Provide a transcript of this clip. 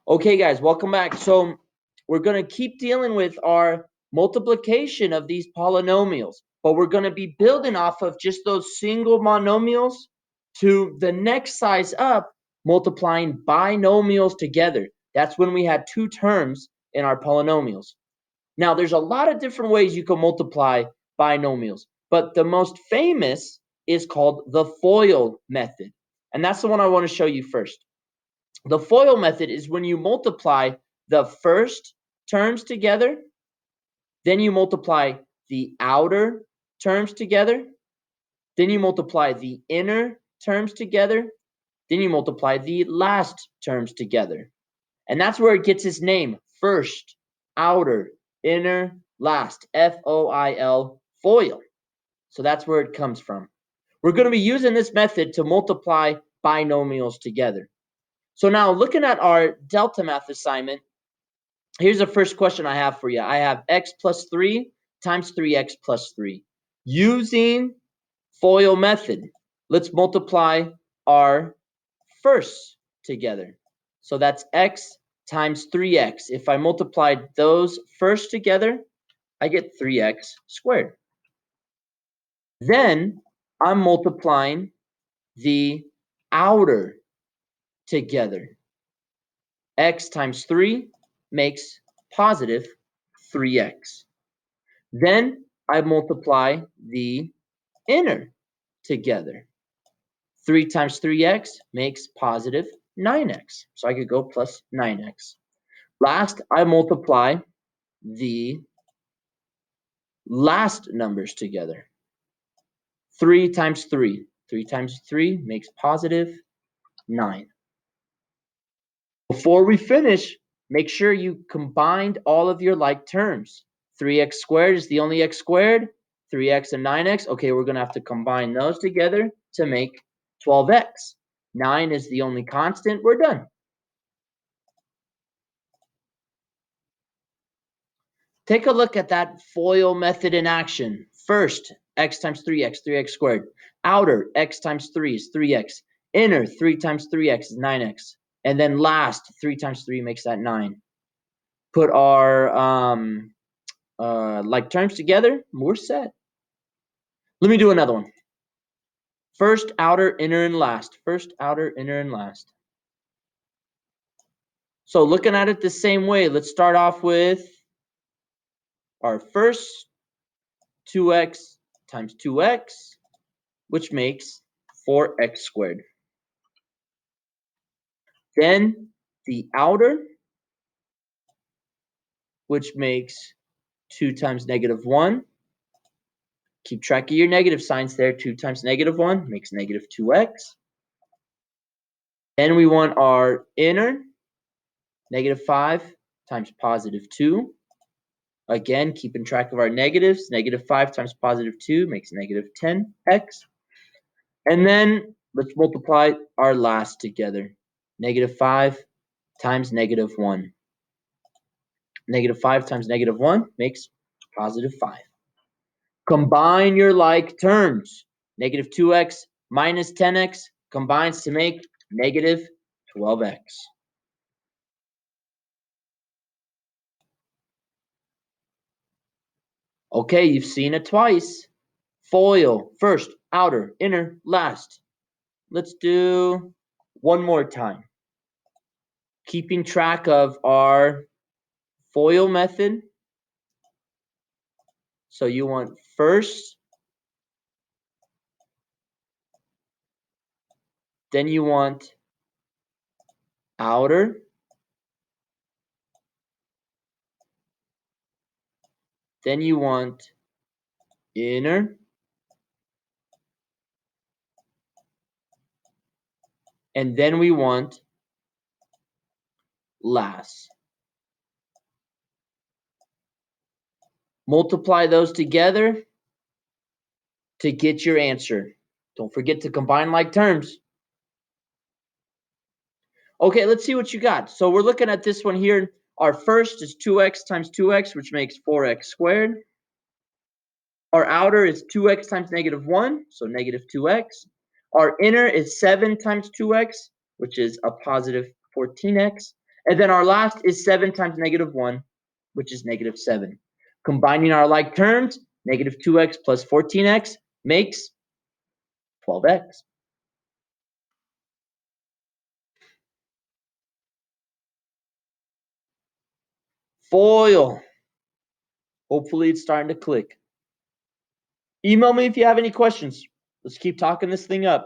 Okay, guys, welcome back. So we're going to keep dealing with our multiplication of these polynomials, but we're going to be building off of just those single monomials to the next size up, multiplying binomials together. That's when we had two terms in our polynomials. Now, there's a lot of different ways you can multiply binomials, but the most famous is called the FOIL method. And that's the one I want to show you first. The FOIL method is when you multiply the first terms together, then you multiply the outer terms together, then you multiply the inner terms together, then you multiply the last terms together. And that's where it gets its name, first, outer, inner, last, F-O-I-L, FOIL. So that's where it comes from. We're going to be using this method to multiply binomials together. So now looking at our delta math assignment, here's the first question I have for you. I have x plus 3 times 3x plus 3. Using FOIL method, let's multiply our firsts together. So that's x times 3x. If I multiplied those first together, I get 3x squared. Then I'm multiplying the outer together. X times 3 makes positive 3x. Then I multiply the inner together. 3 times 3x makes positive 9x. So I could go plus 9x. Last, I multiply the last numbers together. 3 times 3. 3 times 3 makes positive 9. Before we finish, make sure you combined all of your like terms. 3x squared is the only x squared. 3x and 9x. Okay, we're going to have to combine those together to make 12x. 9 is the only constant. We're done. Take a look at that FOIL method in action. First, x times 3x, 3x squared. Outer, x times 3 is 3x. Inner, 3 times 3x is 9x. And then last, 3 times 3 makes that 9. Put our like terms together, we're set. Let me do another one. First, outer, inner, and last. First, outer, inner, and last. So looking at it the same way, let's start off with our first 2x times 2x, which makes 4x squared. Then the outer, which makes 2 times negative 1. Keep track of your negative signs there. 2 times negative 1 makes negative 2x. Then we want our inner, negative 5 times positive 2. Again, keeping track of our negatives. Negative 5 times positive 2 makes negative 10x. And then let's multiply our last together. Negative 5 times negative 1. Negative 5 times negative 1 makes positive 5. Combine your like terms. Negative 2x minus 10x combines to make negative 12x. Okay, you've seen it twice. FOIL, first, outer, inner, last. Let's do one more time. Keeping track of our FOIL method. So you want first, then you want outer, then you want inner, and then we want last. Multiply those together to get your answer. Don't forget to combine like terms. Okay, let's see what you got. So we're looking at this one here. Our first is 2x times 2x, which makes 4x squared. Our outer is 2x times negative 1, so negative 2x. Our inner is 7 times 2x, which is a positive 14x. And then our last is 7 times -1, which is -7. Combining our like terms, -2x plus 14x makes 12x. Foil. Hopefully it's starting to click. Email me if you have any questions. Let's keep talking this thing up.